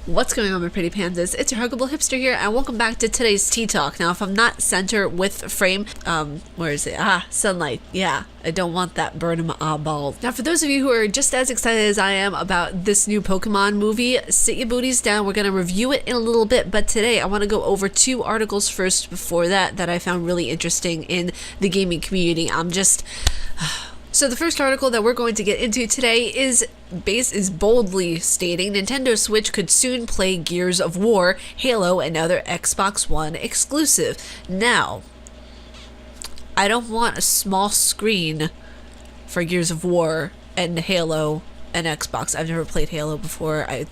What's going on, my pretty pandas? It's your huggable hipster here, and welcome back to today's tea talk. Now, if I'm not center with frame, where is it? Sunlight. Yeah, I don't want that burn my eyeballs. Now, for those of you who are just as excited as I am about this new Pokemon movie, sit your booties down. We're going to review it in a little bit, but today I want to go over two articles first before that I found really interesting in the gaming community. So the first article that we're going to get into today is boldly stating Nintendo Switch could soon play Gears of War, Halo, and other Xbox One exclusive. Now, I don't want a small screen for Gears of War and Halo and Xbox. I've never played Halo before. I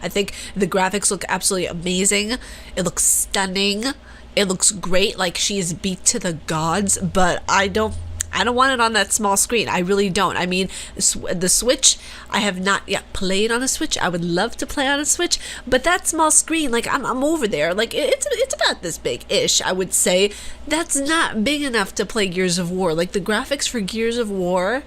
think the graphics look absolutely amazing. It looks stunning. It looks great, like she is beat to the gods, but I don't want it on that small screen. I really don't. I mean, the Switch, I have not yet played on a Switch. I would love to play on a Switch, but that small screen, like I'm over there. Like it's about this big-ish, I would say. That's not big enough to play Gears of War. Like the graphics for Gears of War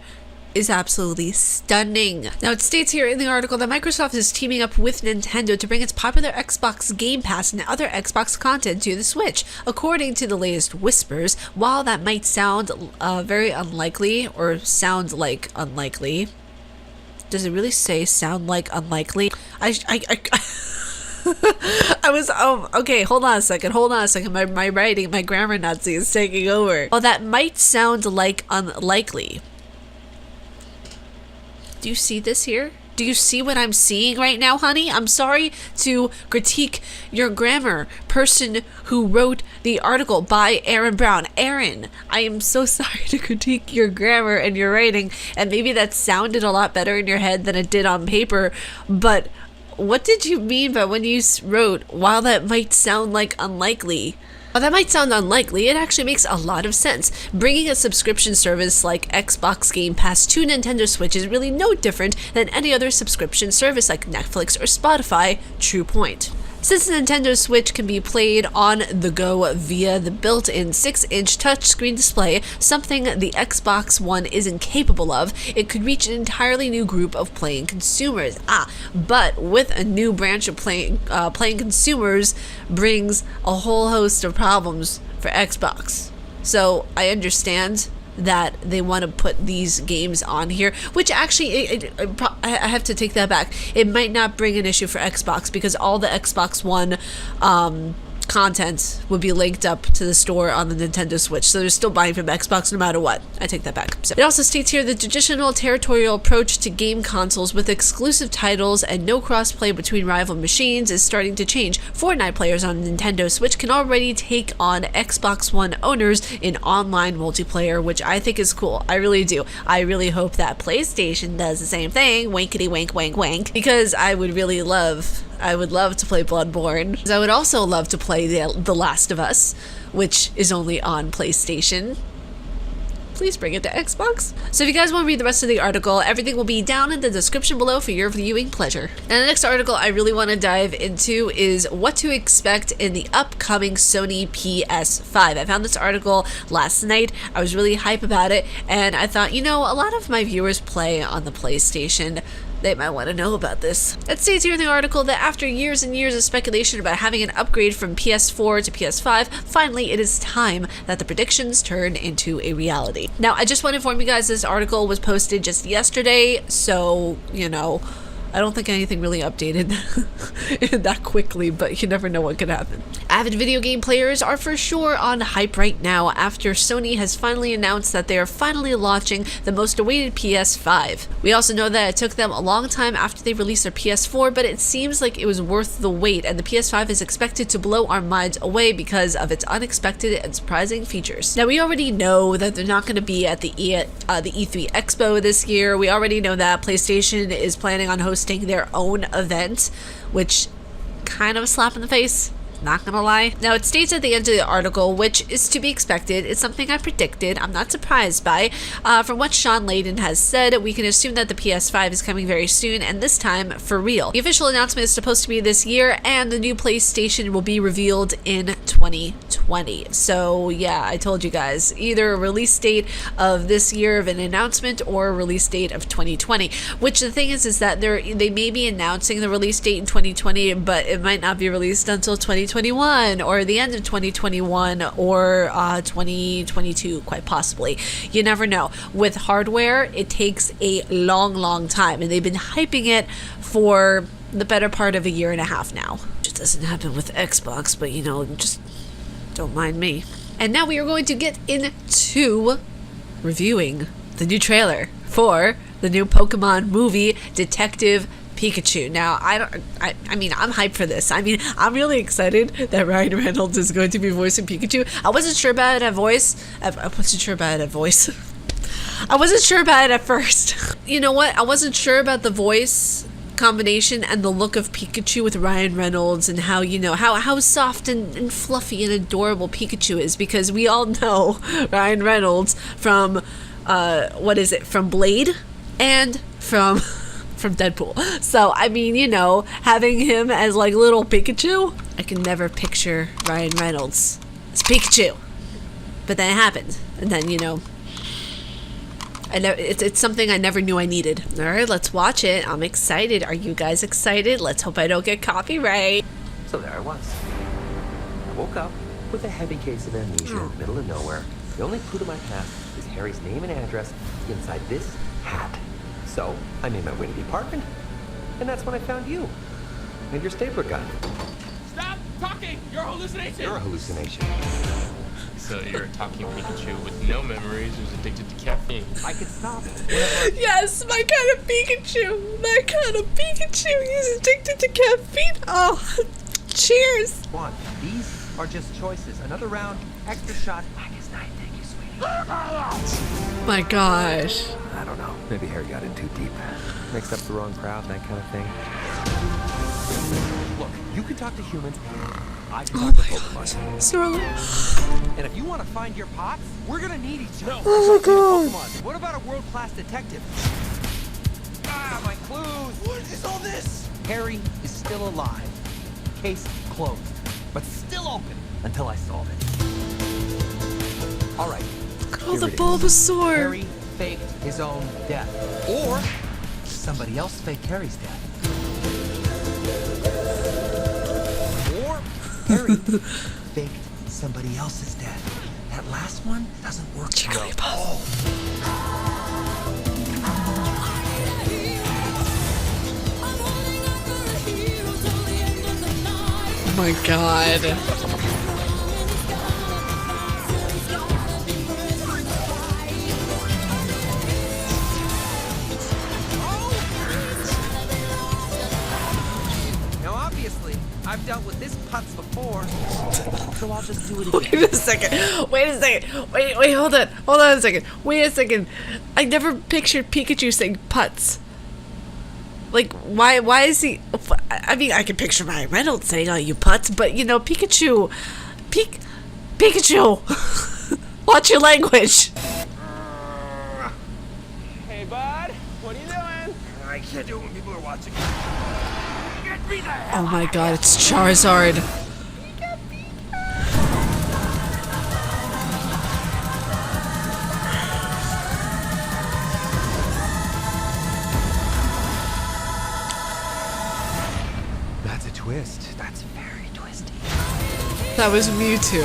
is absolutely stunning. Now, it states here in the article that Microsoft is teaming up with Nintendo to bring its popular Xbox Game Pass and other Xbox content to the Switch. According to the latest whispers, while that might sound very unlikely, or sound like unlikely, does it really say sound like unlikely? I was, okay, hold on a second, my writing, my grammar Nazi is taking over. Oh, that might sound like unlikely. Do you see this here? Do you see what I'm seeing right now, honey? I'm sorry to critique your grammar, person who wrote the article by Aaron Brown. Aaron, I am so sorry to critique your grammar and your writing, and maybe that sounded a lot better in your head than it did on paper, but what did you mean by when you wrote, while that might sound like unlikely? While that might sound unlikely, it actually makes a lot of sense. Bringing a subscription service like Xbox Game Pass to Nintendo Switch is really no different than any other subscription service like Netflix or Spotify. True point. Since the Nintendo Switch can be played on the go via the built-in 6-inch touchscreen display, something the Xbox One isn't capable of, it could reach an entirely new group of playing consumers. But with a new branch of playing consumers brings a whole host of problems for Xbox. So I understand that they want to put these games on here, which actually, I have to take that back. It might not bring an issue for Xbox because all the Xbox One content would be linked up to the store on the Nintendo Switch, so they're still buying from Xbox no matter what. I take that back. So, it also states here the traditional territorial approach to game consoles with exclusive titles and no crossplay between rival machines is starting to change. Fortnite players on Nintendo Switch can already take on Xbox One owners in online multiplayer, which I think is cool. I really do. I really hope that PlayStation does the same thing. Winkety wink wank wank, because I would love to play Bloodborne. I would also love to play The Last of Us, which is only on PlayStation. Please bring it to Xbox. So if you guys want to read the rest of the article, everything will be down in the description below for your viewing pleasure. And the next article I really want to dive into is what to expect in the upcoming Sony PS5. I found this article last night. I was really hype about it, and I thought, a lot of my viewers play on the PlayStation. They might want to know about this. It states here in the article that after years and years of speculation about having an upgrade from PS4 to PS5, finally it is time that the predictions turn into a reality. Now, I just want to inform you guys this article was posted just yesterday, so, I don't think anything really updated that quickly, but you never know what could happen. Avid video game players are for sure on hype right now after Sony has finally announced that they are finally launching the most awaited PS5. We also know that it took them a long time after they released their PS4, but it seems like it was worth the wait, and the PS5 is expected to blow our minds away because of its unexpected and surprising features. Now, we already know that they're not going to be at the E3 Expo this year. We already know that PlayStation is planning on hosting their own event, which kind of a slap in the face not gonna lie. Now, it states at the end of the article, which is to be expected, it's something I predicted, I'm not surprised by. From what Sean Layden has said, we can assume that the PS5 is coming very soon, and this time for real. The official announcement is supposed to be this year, and the new PlayStation will be revealed in 2020. So yeah, I told you guys, either a release date of this year of an announcement or a release date of 2020. Which the thing is that they may be announcing the release date in 2020, but it might not be released until 2021 or the end of 2021 or 2022, quite possibly. You never know. With hardware, it takes a long time, and they've been hyping it for the better part of a year and a half now. It doesn't happen with Xbox, but just don't mind me. And now we are going to get into reviewing the new trailer for the new Pokemon movie, Detective Pikachu. Now, I mean, I'm hyped for this. I mean, I'm really excited that Ryan Reynolds is going to be voicing Pikachu. I wasn't sure about it at voice. I wasn't sure about it at voice. I wasn't sure about it at first. You know what? I wasn't sure about the voice combination and the look of Pikachu with Ryan Reynolds, and how how soft and fluffy and adorable Pikachu is, because we all know Ryan Reynolds from from Blade and from Deadpool. So I mean, having him as like little Pikachu, I can never picture Ryan Reynolds as Pikachu, but then it happened, and then it's something I never knew I needed. All right, let's watch it. I'm excited. Are you guys excited? Let's hope I don't get copyright. So there I was. I woke up with a heavy case of amnesia in the middle of nowhere. The only clue to my past is Harry's name and address inside this hat. So I made my way to the apartment, and that's when I found you and your stapler gun. Stop talking! You're a hallucination! You're a hallucination. So you're a talking Pikachu with no memories who's addicted to caffeine. I could stop. Yes, my kind of Pikachu. My kind of Pikachu. He's addicted to caffeine. Oh, cheers. One. These are just choices. Another round, extra shot. Black as night. Thank you, sweetie. My gosh. I don't know. Maybe Harry got in too deep. Mixed up the wrong crowd, that kind of thing. Look, you can talk to humans. I can talk to Pokemon. Sorry. And if you want to find your pots, we're gonna need each other. Oh my god. Pokemon. What about a world-class detective? Ah, my clues. What is all this? Harry is still alive. Case closed, but still open until I solve it. All right. Look at all the Bulbasaur. Harry faked his own death, or somebody else faked Harry's death. Harry faked somebody else's death. That last one doesn't work well. Oh my god. I've dealt with this putz before, so I'll just do it again. Wait a second. Wait, hold on a second. Wait a second. I never pictured Pikachu saying putz. Like, why is he... I mean, I can picture Ryan Reynolds saying, oh, you putz, but, Pikachu... Pikachu! Watch your language! Hey, bud. What are you doing? I can't do it when people are watching. Oh my god, it's Charizard. That's a twist. That's very twisty. That was Mewtwo.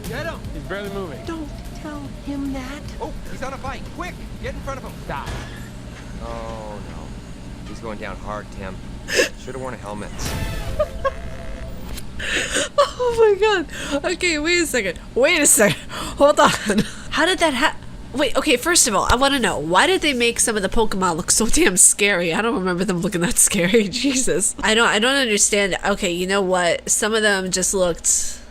Get him! He's barely moving. Don't tell him that. Oh, he's on a bike. Quick, get in front of him. Stop. Oh, no. He's going down hard, Tim. Should have worn a helmet. Oh my god. Okay, wait a second. Hold on. How did that happen? Wait, okay, first of all, I want to know, why did they make some of the Pokemon look so damn scary? I don't remember them looking that scary. Jesus. I don't understand. Okay, you know what? Some of them just looked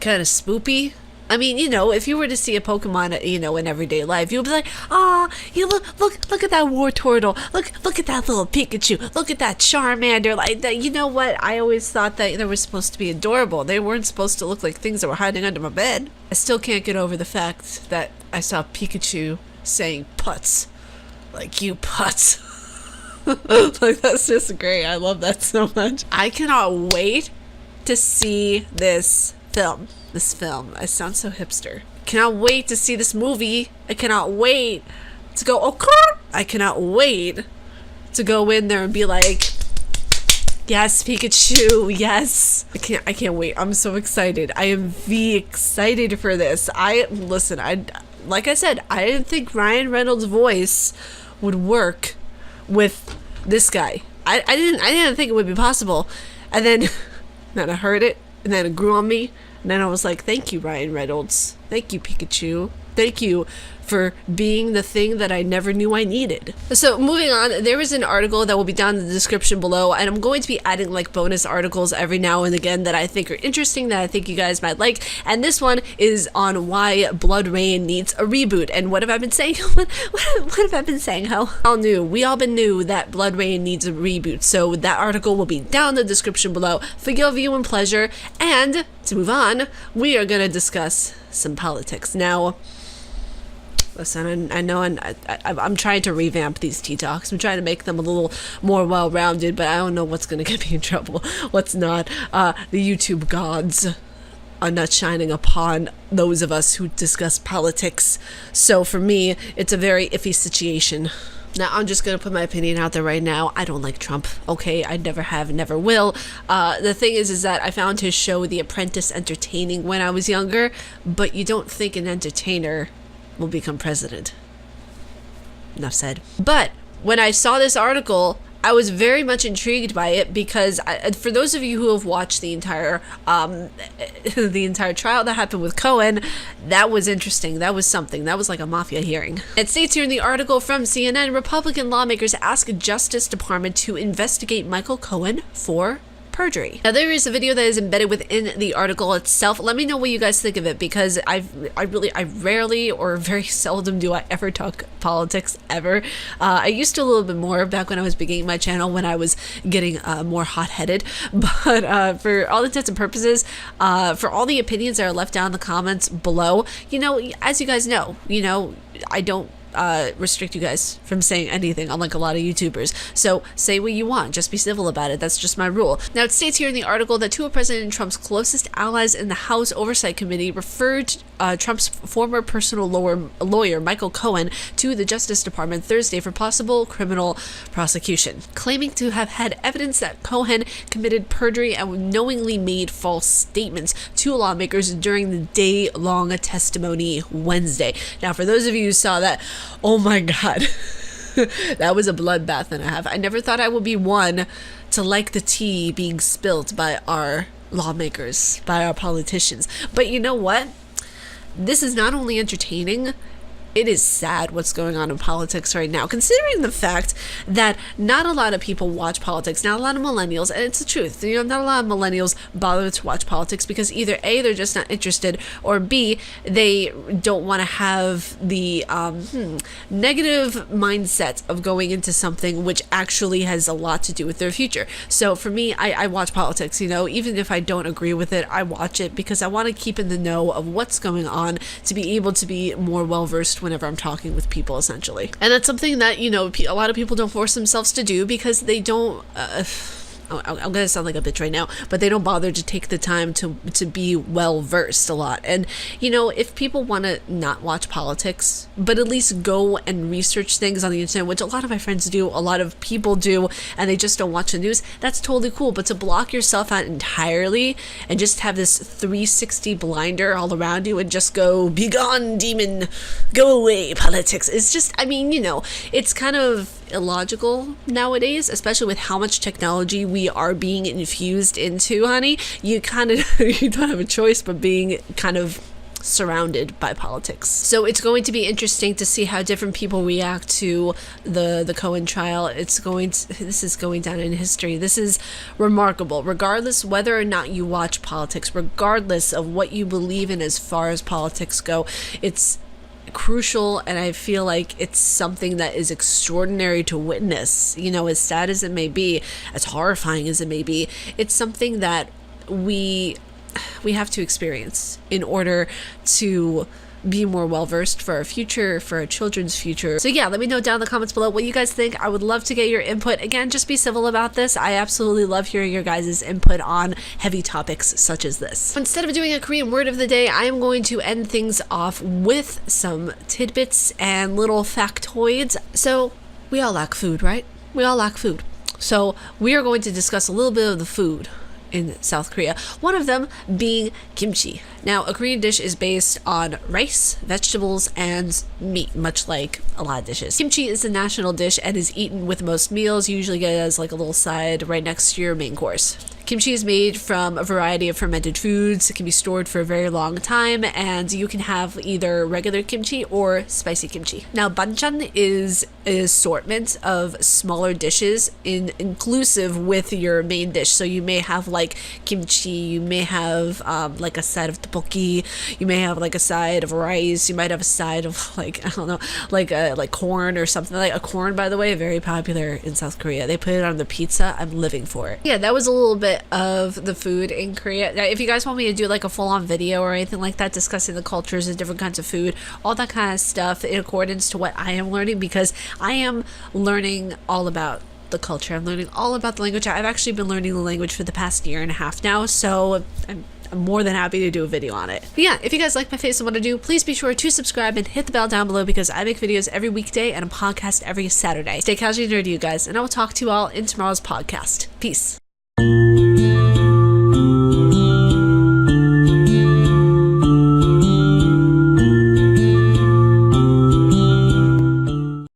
kind of spoopy. I mean, you know, if you were to see a Pokemon, you know, in everyday life, you'd be like, "Ah, you look at that Wartortle. Look at that little Pikachu. Look at that Charmander." Like that. You know what? I always thought that they were supposed to be adorable. They weren't supposed to look like things that were hiding under my bed. I still can't get over the fact that I saw Pikachu saying "putz," like "you putz." Like, that's just great. I love that so much. I cannot wait to see this film. I sound so hipster. Cannot wait to see this movie. I cannot wait to go, okay. I cannot wait to go in there and be like, yes, Pikachu, yes. I can't wait. I'm so excited. I am excited for this. Like I said, I didn't think Ryan Reynolds' voice would work with this guy. I didn't think it would be possible. And then I heard it, and then it grew on me. And then I was like, thank you, Ryan Reynolds. Thank you, Pikachu. Thank you for being the thing that I never knew I needed. So moving on, there is an article that will be down in the description below, and I'm going to be adding like bonus articles every now and again that I think are interesting, that I think you guys might like. And this one is on why Blood Rain needs a reboot. And what have I been saying? what have I been saying? We all been knew that Blood Rain needs a reboot. So that article will be down in the description below for your viewing pleasure. And to move on, we are going to discuss some politics. Now, listen, I know I'm trying to revamp these tea talks. I'm trying to make them a little more well-rounded, but I don't know what's going to get me in trouble, what's not. The YouTube gods are not shining upon those of us who discuss politics. So for me, it's a very iffy situation. Now, I'm just going to put my opinion out there right now. I don't like Trump, okay? I never have, never will. The thing is that I found his show, The Apprentice, entertaining when I was younger, but you don't think an entertainer will become president. Enough said. But when I saw this article, I was very much intrigued by it because for those of you who have watched the entire trial that happened with Cohen, that was interesting. That was something. That was like a mafia hearing. It states here in the article from CNN, Republican lawmakers ask Justice Department to investigate Michael Cohen for perjury. Now, there is a video that is embedded within the article itself. Let me know what you guys think of it, because I rarely or very seldom do I ever talk politics ever. I used to a little bit more back when I was beginning my channel, when I was getting more hot-headed, but for all intents and purposes, for all the opinions that are left down in the comments below, you know, as you guys know, I don't restrict you guys from saying anything, unlike a lot of YouTubers. So say what you want, just be civil about it. That's just my rule. Now, it states here in the article that two of President Trump's closest allies in the House Oversight Committee referred Trump's former personal lawyer, Michael Cohen, to the Justice Department Thursday for possible criminal prosecution, claiming to have had evidence that Cohen committed perjury and knowingly made false statements to lawmakers during the day-long testimony Wednesday. Now, for those of you who saw that, oh my God, that was a bloodbath and a half. I never thought I would be one to like the tea being spilt by our lawmakers, by our politicians. But you know what? This is not only entertaining, it is sad what's going on in politics right now, considering the fact that not a lot of people watch politics, not a lot of millennials, and it's the truth, not a lot of millennials bother to watch politics because either A, they're just not interested, or B, they don't want to have the negative mindset of going into something which actually has a lot to do with their future. So for me, I watch politics, even if I don't agree with it, I watch it because I want to keep in the know of what's going on to be able to be more well-versed whenever I'm talking with people, essentially. And that's something that, a lot of people don't force themselves to do because they don't, I'm gonna sound like a bitch right now, but they don't bother to take the time to be well versed a lot. And if people want to not watch politics, but at least go and research things on the internet, which a lot of my friends do, a lot of people do, and they just don't watch the news, that's totally cool. But to block yourself out entirely and just have this 360 blinder all around you and just go, "Be gone, demon, go away, politics," it's just, it's kind of illogical nowadays, especially with how much technology we are being infused into, honey. You don't have a choice but being kind of surrounded by politics. So it's going to be interesting to see how different people react to the Cohen trial. This is going down in history. This is remarkable, regardless whether or not you watch politics, regardless of what you believe in as far as politics go. It's crucial, and I feel like it's something that is extraordinary to witness. You know, as sad as it may be, as horrifying as it may be, it's something that we have to experience in order to be more well-versed for our future, for our children's future. So yeah, let me know down in the comments below what you guys think. I would love to get your input. Again, just be civil about this. I absolutely love hearing your guys' input on heavy topics such as this. Instead of doing a Korean word of the day, I am going to end things off with some tidbits and little factoids. So we all lack food, right? We all lack food. So we are going to discuss a little bit of the food in South Korea, one of them being kimchi. Now, a Korean dish is based on rice, vegetables, and meat, much like a lot of dishes. Kimchi is the national dish and is eaten with most meals. You usually get it as like a little side right next to your main course. Kimchi is made from a variety of fermented foods. It can be stored for a very long time, and you can have either regular kimchi or spicy kimchi. Now, banchan is an assortment of smaller dishes inclusive with your main dish. So you may have like kimchi, you may have like a side of tteokbokki, you may have like a side of rice, you might have a side of like, I don't know, like corn or something. Like a corn, by the way, very popular in South Korea. They put it on the pizza. I'm living for it. Yeah, that was a little bit of the food in Korea. Now, if you guys want me to do like a full-on video or anything like that discussing the cultures and different kinds of food, all that kind of stuff in accordance to what I am learning, because I am learning all about the culture. I'm learning all about the language. I've actually been learning the language for the past year and a half now, so I'm more than happy to do a video on it. But yeah, if you guys like my face and what I do, please be sure to subscribe and hit the bell down below, because I make videos every weekday and a podcast every Saturday. Stay casually nerdy, you guys, and I will talk to you all in tomorrow's podcast. Peace.